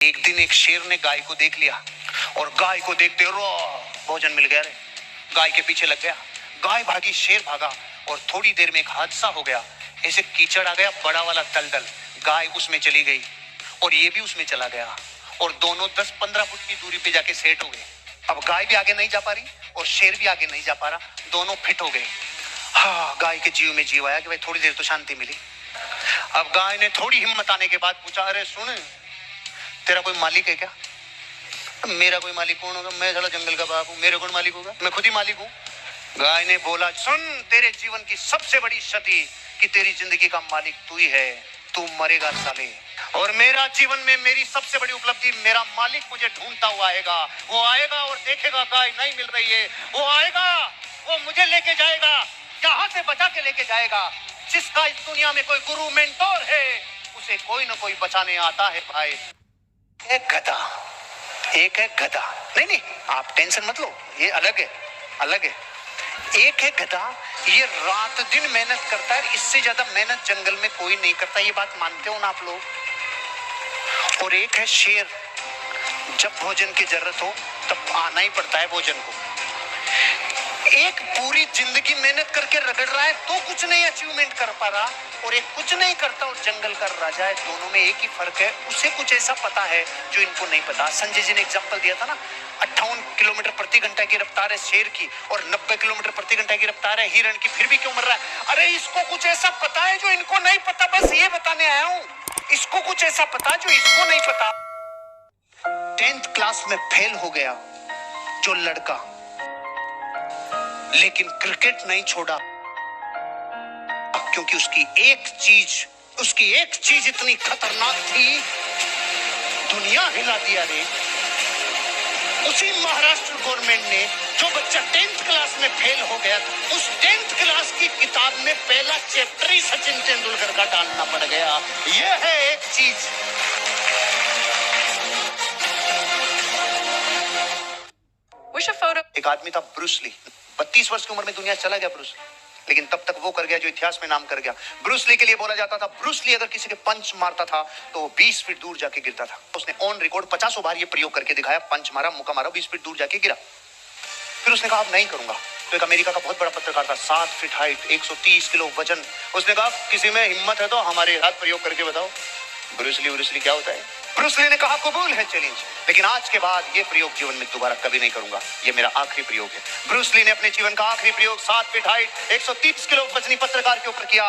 एक दिन एक शेर ने गाय को देख लिया और गाय को देखते रो भोजन मिल गया रे। गाय के पीछे लग गया, गाय भागी, शेर भागा और थोड़ी देर में एक हादसा हो गया। ऐसे कीचड़ आ गया बड़ा वाला दलदल, गाय उसमें चली गई और ये भी उसमें चला गया और दोनों 10-15 फुट की दूरी पे जाके सेट हो गए। अब गाय भी आगे नहीं जा पा रही और शेर भी आगे नहीं जा पा रहा, दोनों फिट हो गए। हाँ, गाय के जीव में जीव आया कि भाई थोड़ी देर तो शांति मिली। अब गाय ने थोड़ी हिम्मत आने के बाद पूछा, अरे सुन, तेरा कोई मालिक है क्या? मेरा कोई मालिक कौन होगा? मैं साला जंगल का बाप हूँ, मेरे कौन मालिक होगा? मैं खुद ही मालिक हूँ। गाय ने बोला, सुन, तेरे जीवन की सबसे बड़ी क्षति कि तेरी जिंदगी का मालिक तू ही है, तू मरेगा साले। और मेरा जीवन में मेरी सबसे बड़ी उपलब्धि, मेरा मालिक मुझे ढूंढता हुआ आएगा। वो आएगा और देखेगा गाय नहीं मिल रही है, वो आएगा, वो मुझे लेके जाएगा, यहाँ से बचा के लेके जाएगा। जिसका इस दुनिया में कोई गुरु मेंटोर है, उसे कोई ना कोई बचाने आता है भाई। एक गधा, एक है गधा। नहीं नहीं, आप टेंशन मत लो, ये अलग है, अलग है। एक है गधा, ये रात दिन मेहनत करता है, इससे ज्यादा मेहनत जंगल में कोई नहीं करता, ये बात मानते हो ना आप लोग? और एक है शेर, जब भोजन की जरूरत हो तब आना ही पड़ता है भोजन को। एक पूरी जिंदगी मेहनत करके रगड़ रहा है तो कुछ नहीं अचीवमेंट कर पा रहा, और एक कुछ नहीं करता और जंगल का राजा है। दोनों में एक ही फर्क है, उसे कुछ ऐसा पता है जो इनको नहीं पता। संजय जी ने एग्जांपल दिया था ना, 58 किलोमीटर प्रति घंटा की रफ्तार है शेर की और 90 किलोमीटर प्रति घंटा की रफ्तार है हिरण की, फिर भी क्यों मर रहा है? अरे इसको कुछ ऐसा पता है जो इनको नहीं पता, बस ये बताने आया हूँ। इसको कुछ ऐसा पता जो इसको नहीं पता। 10th क्लास में फेल हो गया जो लड़का, लेकिन क्रिकेट नहीं छोड़ा क्योंकि उसकी एक चीज इतनी खतरनाक थी, दुनिया हिला दिया रे। उसी महाराष्ट्र गवर्नमेंट ने, जो बच्चा 10th क्लास में फेल हो गया था, उस 10th क्लास की किताब में पहला चैप्टर ही सचिन तेंदुलकर का डालना पड़ गया। यह है एक चीज। एक आदमी था ब्रूस ली, 32 वर्ष की उम्र में दुनिया चला गया ब्रूस ली, लेकिन तब तक वो कर गया जो इतिहास में नाम कर गया। ब्रूस ली के लिए बोला जाता था, ब्रूस ली अगर किसी के पंच मारता था तो 20 फीट दूर जाके गिरता था। उसने ऑन रिकॉर्ड 50 बार ये प्रयोग करके दिखाया, पंच मारा, मुक्का मारा, 20 फीट दूर जाके गिरा। फिर उसने कहा अब नहीं करूंगा। तो एक अमेरिका का बहुत बड़ा पत्रकार था, 7 फीट हाइट, 130 किलो वजन। उसने कहा किसी में हिम्मत है तो हमारे साथ प्रयोग करके बताओ। ब्रूस ली क्या होता है? ब्रूस ली ने कहा कबूल है चैलेंज, लेकिन आज के बाद ये प्रयोग जीवन में दोबारा कभी नहीं करूंगा, ये मेरा आखिरी प्रयोग है। ब्रूस ली ने अपने जीवन का आखिरी प्रयोग 7 फीट हाइट, 130 किलो वजनी पत्रकार के ऊपर किया।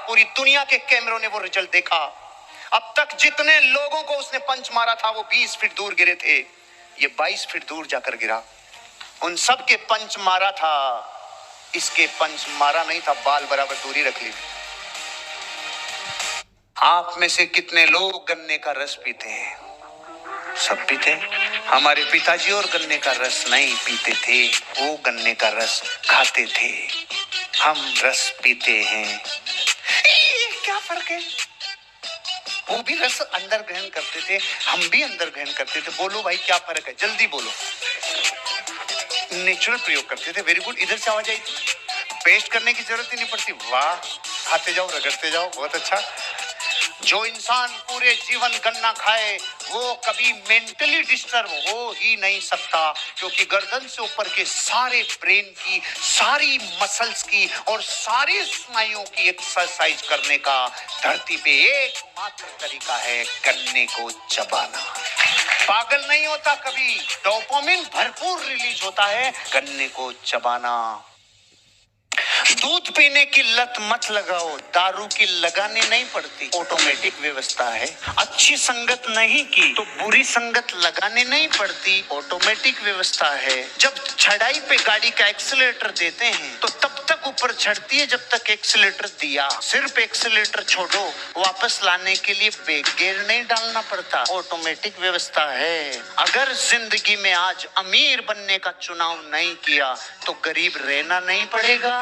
पूरी दुनिया के कैमरों ने वो रिजल्ट देखा। अब तक जितने लोगों को उसने पंच मारा था वो 20 फीट दूर गिरे थे, ये 22 फीट दूर जाकर गिरा। उन सब के पंच मारा था, इसके पंच मारा नहीं था, बाल बराबर दूरी रख ली। आप में से कितने लोग गन्ने का रस पीते हैं? सब पीते हैं। हमारे पिताजी और गन्ने का रस नहीं पीते थे, वो गन्ने का रस खाते थे, हम रस पीते हैं। क्या फर्क है? वो भी रस अंदर ग्रहण करते थे, हम भी अंदर ग्रहण करते थे। बोलो भाई क्या फर्क है? जल्दी बोलो। नेचुरल प्रयोग करते थे। वेरी गुड, इधर से आवाज आई थी, पेस्ट करने की जरूरत ही नहीं पड़ती। वाह, खाते जाओ, रगड़ते जाओ, बहुत अच्छा। जो इंसान पूरे जीवन गन्ना खाए वो कभी मेंटली डिस्टर्ब हो ही नहीं सकता, क्योंकि गर्दन से ऊपर के सारे ब्रेन की, सारी मसल्स की और सारी स्नायुओं की एक्सरसाइज करने का धरती पे एकमात्र तरीका है गन्ने को चबाना। पागल नहीं होता कभी, डोपामिन भरपूर रिलीज होता है गन्ने को चबाना। दूध पीने की लत मत लगाओ, दारू की लगानी नहीं पड़ती, ऑटोमेटिक व्यवस्था है। अच्छी संगत नहीं की तो बुरी संगत लगानी नहीं पड़ती, ऑटोमेटिक व्यवस्था है। जब चढ़ाई पे गाड़ी का एक्सीलरेटर देते हैं तो तब तक ऊपर चढ़ती है जब तक एक्सीलरेटर दिया। सिर्फ एक्सीलरेटर छोड़ो, वापस लाने के लिए ब्रेक गियर नहीं डालना पड़ता, ऑटोमेटिक व्यवस्था है। अगर जिंदगी में आज अमीर बनने का चुनाव नहीं किया तो गरीब रहना नहीं पड़ेगा,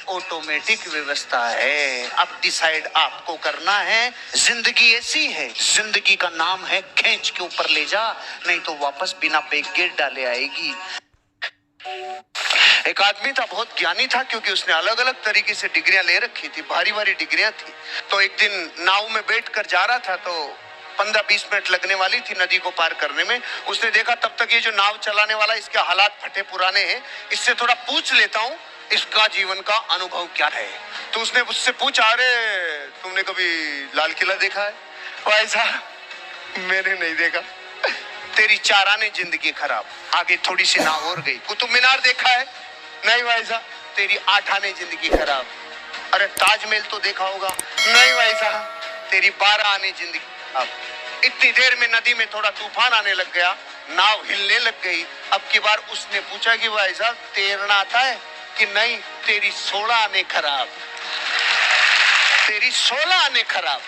ऑटोमेटिक व्यवस्था है। अब डिसाइड आपको करना है। जिंदगी ऐसी है, जिंदगी का नाम है खींच के ऊपर ले जा, नहीं तो वापस बिना ब्रेक गियर डाले आएगी। एक आदमी था, बहुत ज्ञानी था, क्योंकि उसने अलग अलग तरीके से डिग्रियां ले रखी थी, भारी भारी डिग्रियां थी। तो एक दिन नाव में बैठकर जा रहा था तो 15-20 मिनट लगने वाली थी नदी को पार करने में। उसने देखा तब तक ये जो नाव चलाने वाला, इसके हालात फटे पुराने हैं, इससे थोड़ा पूछ लेता हूँ इसका जीवन का अनुभव क्या है। तो उसने उससे पूछा, अरे तुमने कभी लाल किला देखा है? भाई साहब मैंने नहीं देखा। तेरी 4 आने जिंदगी खराब। आगे थोड़ी सी नाव और गई। कुतुब मीनार देखा है? नहीं भाई साहब। तेरी 8 आने जिंदगी खराब। अरे ताजमहल तो देखा होगा? नहीं भाई साहब। तेरी 12 आने जिंदगी। अब इतनी देर में नदी में थोड़ा तूफान आने लग गया, नाव हिलने लग गई। अब की बार उसने पूछा कि भाई साहब तैरना आता है कि नहीं? तेरी 16 आने खराब। तेरी 16 आने खराब।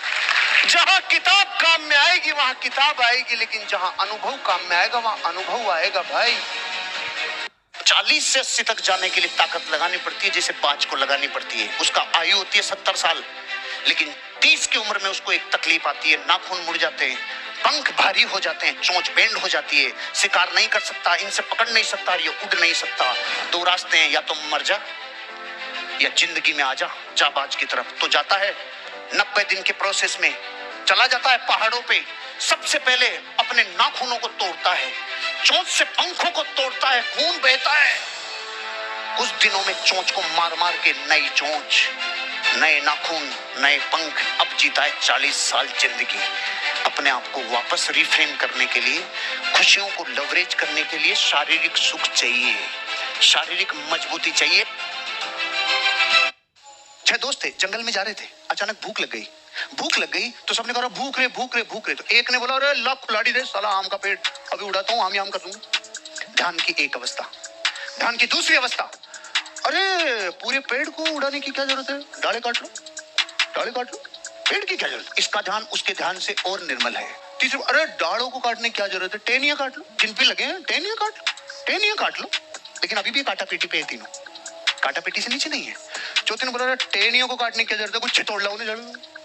जहां किताब काम में आएगी वहां किताब आएगी, लेकिन जहां अनुभव काम में आएगा वहां अनुभव आएगा भाई। 40 से 80 तक जाने के लिए ताकत लगानी पड़ती है, जैसे बाज को लगानी पड़ती है। उसका आयु होती है 70 साल, लेकिन 30 की उम्र में उसको एक तकलीफ आती है, नाखून मुड़ जाते हैं, पंख भारी हो जाते हैं, चोंच बेंड हो जाती है, शिकार नहीं कर सकता, इनसे पकड़ नहीं सकता, ये उड़ नहीं सकता। 2 रास्ते हैं, या तो मर जा या जिंदगी में आ जा, जाबाज की तरफ। तो जाता है 90 दिन के प्रोसेस में, चला जाता है पहाड़ों पे। सबसे पहले अपने नाखूनों को तोड़ता है, चोंच से पंखों को तोड़ता है, खून बहता है। कुछ दिनों में चोंच को मार मार के नई चोंच, नए नाखून, नए पंख। अब जीता है 40 साल जिंदगी। अपने आप को वापस रिफ्रेम करने के लिए, खुशियों को लवरेज करने के लिए शारीरिक सुख चाहिए, शारीरिक मजबूती चाहिए। 6 दोस्त थे, जंगल में जा रहे थे। अचानक भूख लग गई तो सबने कहा भूख रहे। तो एक ने बोला, अरे ला खुलाड़ी दे साला, आम का पेड़ अभी उड़ाता हूँ, आम कर दूंगा। ध्यान की एक अवस्था। ध्यान की दूसरी अवस्था, अरे पूरे पेड़ को उड़ाने की क्या जरूरत है, डाले काट लो, पेड़ की क्या जरूरत है। इसका ध्यान उसके ध्यान से और निर्मल है। तीसरी, अरे डालों को काटने की क्या जरूरत है, टहनियां काट लो, जिन पे लगे हैं टहनियां काट लो। लेकिन अभी भी काटा पेटी पे है, तीनों काटा पेटी से नीचे नहीं है। चौथे ने बोला, टहनियों को काटने की जरूरत है, गुच्छे तोड़ लाओ,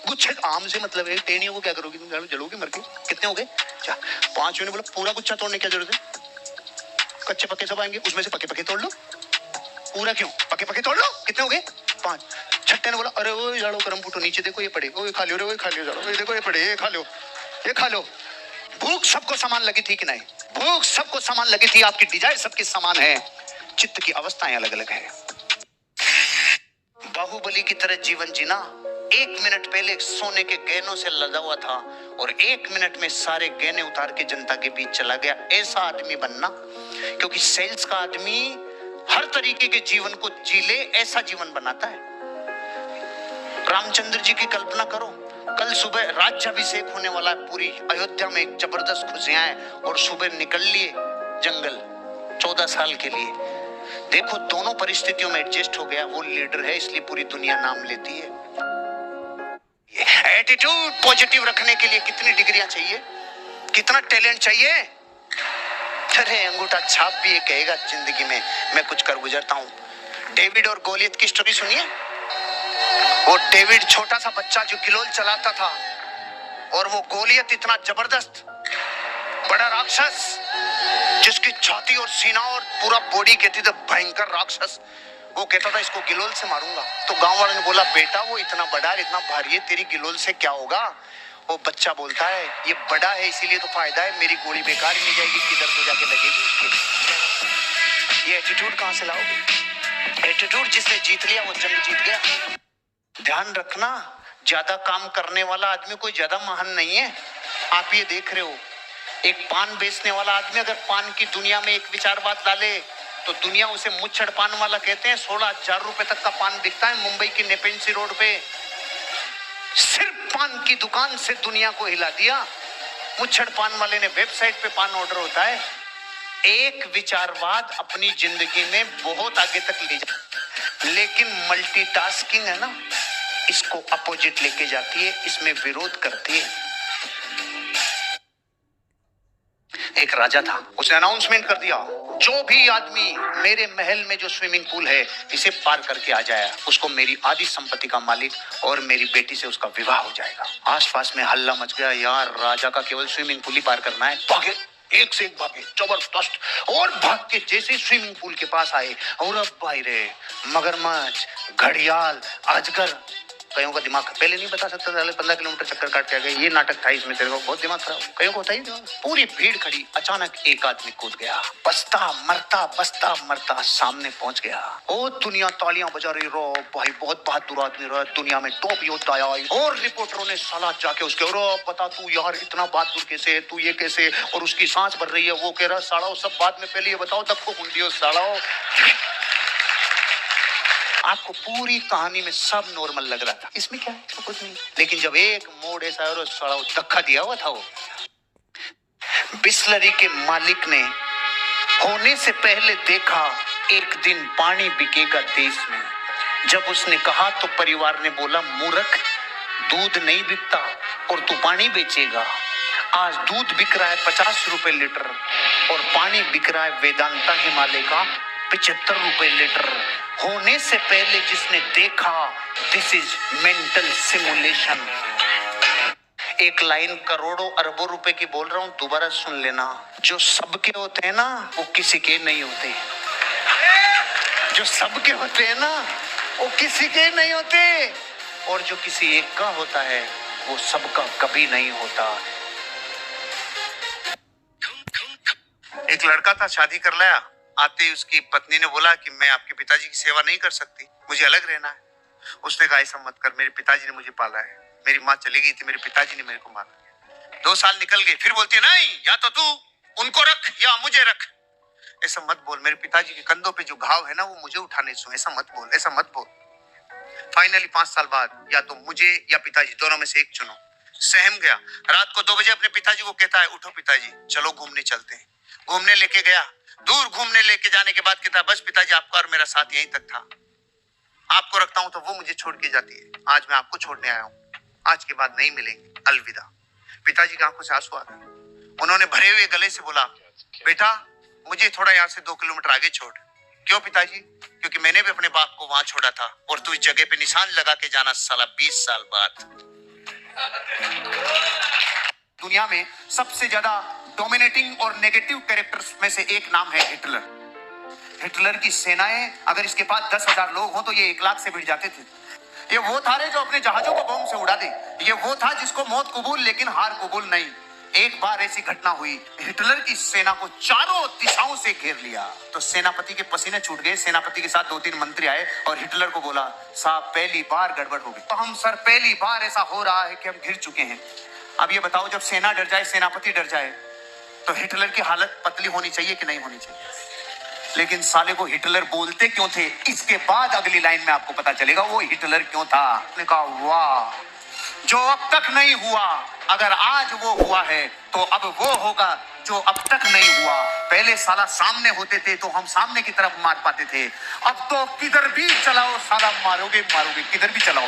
गुच्छे आम से मतलब है, टहनियों को क्या करोगे तुम, जलोगे मर के। कितने हो गए? 4। 5वें ने बोला, पूरा गुच्छा तोड़ने की जरूरत है, कच्चे पक्के सब आएंगे, उसमें से पक्के तोड़ लो। पूरा क्यों, पक्के तोड़ लो। कितने हो गए? 5। 6ठे ने बोला, अरे वो जाड़ो करम फूटो, नीचे देखो ये पड़े, वो खा लियो रे, वो खा लियो जाड़ो, ये देखो ये पड़े, ये खा लो। भूख सबको समान लगी थी कि नहीं? भूख सबको समान लगी थी। आपकी डिजायर सबकी समान है, चित्त की अवस्थाएं अलग अलग है। बाहुबली की तरह जीवन जीना। 1 मिनट पहले सोने के गहनों से लदा हुआ था और 1 मिनट में सारे गहने उतार के जनता के बीच चला गया। ऐसा आदमी बनना, क्योंकि सेल्स का आदमी हर तरीके के जीवन को जी ले, ऐसा जीवन बनाता है। रामचंद्र जी की कल्पना करो, कल सुबह राज्याभिषेक होने वाला है, पूरी अयोध्या में एक जबरदस्त खुशियां हैं, और सुबह निकल लिए जंगल 14 साल के लिए। देखो दोनों परिस्थितियों में एडजस्ट हो गया। वो लीडर है, इसलिए पूरी दुनिया नाम लेती है। एटीट्यूड पॉजिटिव रखने के लिए कितनी डिग्रियां चाहिए, कितना टैलेंट चाहिए। अरे अंगूठा छाप भी ये कहेगा जिंदगी में मैं कुछ कर गुजरता हूँ। डेविड और गोलियत की स्टोरी सुनिए। वो डेविड छोटा सा बच्चा जो गिलोल चलाता था, और वो गोलियत इतना जबरदस्त बड़ा राक्षस जिसकी छाती और सीना और पूरा बॉडी कहती थी भयंकर राक्षस। वो कहता था इसको गिलोल से मारूंगा। तो गांव वालों ने बोला, बेटा वो इतना बड़ा है, इतना भारी है, तेरी गिलोल से क्या होगा? वो बच्चा बोलता है, ये बड़ा है इसीलिए तो फायदा है, मेरी गोली बेकार ही नहीं जाएगी, किधर तो जाके लगेगी उसके। ये एटीट्यूड कहां से लाओगे? एटीट्यूड जिसने जीत लिया वो जंग जीत गया। ध्यान रखना, ज्यादा काम करने वाला आदमी कोई ज्यादा महान नहीं है। आप ये देख रहे हो, एक पान बेचने वाला आदमी अगर पान की दुनिया में एक विचारवाद डाले तो दुनिया उसे मुच्छड़ पान वाला कहते हैं। 16,000 रुपए तक का पान बिकता है मुंबई की नेपेंसी रोड पे। सिर्फ पान की दुकान से दुनिया को हिला दिया। मुच्छड़ पान वाले ने वेबसाइट पे पान ऑर्डर होता है। एक विचारवाद अपनी जिंदगी में बहुत आगे तक ले जाता, लेकिन मल्टीटास्किंग है ना, इसको अपोजिट लेके जाती है, इसमें विरोध करती है। एक राजा था, उसने अनाउंसमेंट कर दिया, जो भी आदमी मेरे महल में जो स्विमिंग पूल है इसे पार करके आ जाए, उसको मेरी आधी संपत्ति का मालिक और मेरी बेटी से उसका विवाह हो जाएगा। आसपास में हल्ला मच गया, यार राजा का केवल स्विमिंग पूल ही पार करना है। भागे, एक से एक भागे, जबरदस्त। और भाग के जैसे स्विमिंग पूल के पास आए, और अब भाई रे मगरमच्छ, घड़ियाल, अजगर, कईयों का दिमाग पहले नहीं बता सकता, 15 किलोमीटर चक्कर काट के आ गए, ये नाटक था इसमें, तेरे को बहुत दिमाग खराब। कईयों को होता ही दिमाग। पूरी भीड़ खड़ी, अचानक एक आदमी कूद गया, बसता मरता सामने पहुंच गया। ओ दुनिया तालियां बजा रही, रो भाई बहुत बहादुर आदमी रहा, दुनिया में टॉप योद्धा आया। और रिपोर्टरों ने साला जाके उसके, रो बता तू यार इतना बहादुर कैसे है, तू ये कैसे, और उसकी सांस भर रही है, वो कह रहा साड़ो सब बाद में, पहले ये बताओ दक्को कुंडियो साड़ो। आपको पूरी कहानी में सब नॉर्मल लग रहा था, इसमें क्या है, तो कुछ नहीं। लेकिन जब एक मोड़ ऐसा और साला धक्का दिया हुआ था, वो बिस्लरी के मालिक ने होने से पहले देखा एक दिन पानी बिकेगा देश में। जब उसने कहा तो परिवार ने बोला मूर्ख, दूध नहीं बिकता और तू पानी बेचेगा। आज दूध बिक रहा है 50 रुपए लीटर और पानी बिक रहा है वेदांता हिमालय का 75 रुपए लीटर। होने से पहले जिसने देखा, दिस इज मेंटल सिमुलेशन। एक लाइन करोड़ों अरबों रुपए की बोल रहा हूं, दोबारा सुन लेना। जो सबके होते हैं ना, वो किसी के नहीं होते। जो सबके होते हैं ना, वो किसी के नहीं होते। और जो किसी एक का होता है, वो सबका कभी नहीं होता। एक लड़का था, शादी कर लाया। आते ही उसकी पत्नी ने बोला कि मैं आपके पिताजी की सेवा नहीं कर सकती, मुझे अलग रहना है। उसने कहा ऐसा मत कर, मेरे पिताजी ने मुझे पाला है, मेरी माँ चली गई थी, मेरे पिताजी ने मेरे को मारा। 2 साल निकल गए, फिर बोलती है नहीं, या तो तू उनको रख या मुझे रख। ऐसा मत बोल, मेरे पिताजी के कंधों पे जो घाव है ना, वो मुझे उठाने सो, ऐसा मत बोल, ऐसा मत बोल। फाइनली 5 साल बाद या तो मुझे या पिताजी, दोनों में से एक चुनो। सहम गया। रात को 2 बजे अपने पिताजी को कहता है, उठो पिताजी चलो घूमने चलते हैं। घूमने लेके गया। दूर घूमने लेके जाने के बाद कहता, बस पिताजी आपका और मेरा साथ यहीं तक था, आपको रखता हूं तो वो मुझे छोड़ के जाती है, आज मैं आपको छोड़ने आया हूं, आज के बाद नहीं मिलेंगे, अलविदा। पिताजी की आंखों से आंसू आ गए। उन्होंने भरे हुए गले से बोला, बेटा मुझे थोड़ा यहाँ से 2 किलोमीटर आगे छोड़। क्यों पिताजी? क्योंकि मैंने भी अपने बाप को वहां छोड़ा था और तू इस जगह पे निशान लगा के जाना साला 20 साल बाद। दुनिया में सबसे ज्यादा डोमिनेटिंग और नेगेटिव कैरेक्टर्स में से एक नाम है हिटलर। हिटलर की सेनाएं, अगर इसके पास 10,000 लोग हो तो ये 1 लाख से भिड़ जाते थे। ये वो था रे जो अपने जहाजों को बम से उड़ा दे। ये वो था जिसको मौत कबूल लेकिन हार कबूल नहीं। एक बार ऐसी घटना हुई, हिटलर की सेना को चारों दिशाओं से घेर लिया। तो सेनापति के पसीने छूट गए। सेनापति के साथ 2-3 मंत्री आए और हिटलर को बोला, साहब पहली बार गड़बड़ हो गई। तो हम सर पहली बार ऐसा हो रहा है कि हम घिर चुके हैं। अब ये बताओ, जब सेना डर जाए, सेनापति डर जाए, तो हिटलर की हालत पतली होनी चाहिए कि नहीं होनी चाहिए? लेकिन साले को हिटलर बोलते क्यों थे, इसके बाद अगली लाइन में आपको पता चलेगा वो हिटलर क्यों था। उसने कहा, वाह, जो अब तक नहीं हुआ, अगर आज वो हुआ है तो अब वो होगा जो अब तक नहीं हुआ। पहले साला सामने होते थे तो हम सामने की तरफ मार पाते थे, अब तो किधर भी चलाओ साला मारोगे, किधर भी चलाओ।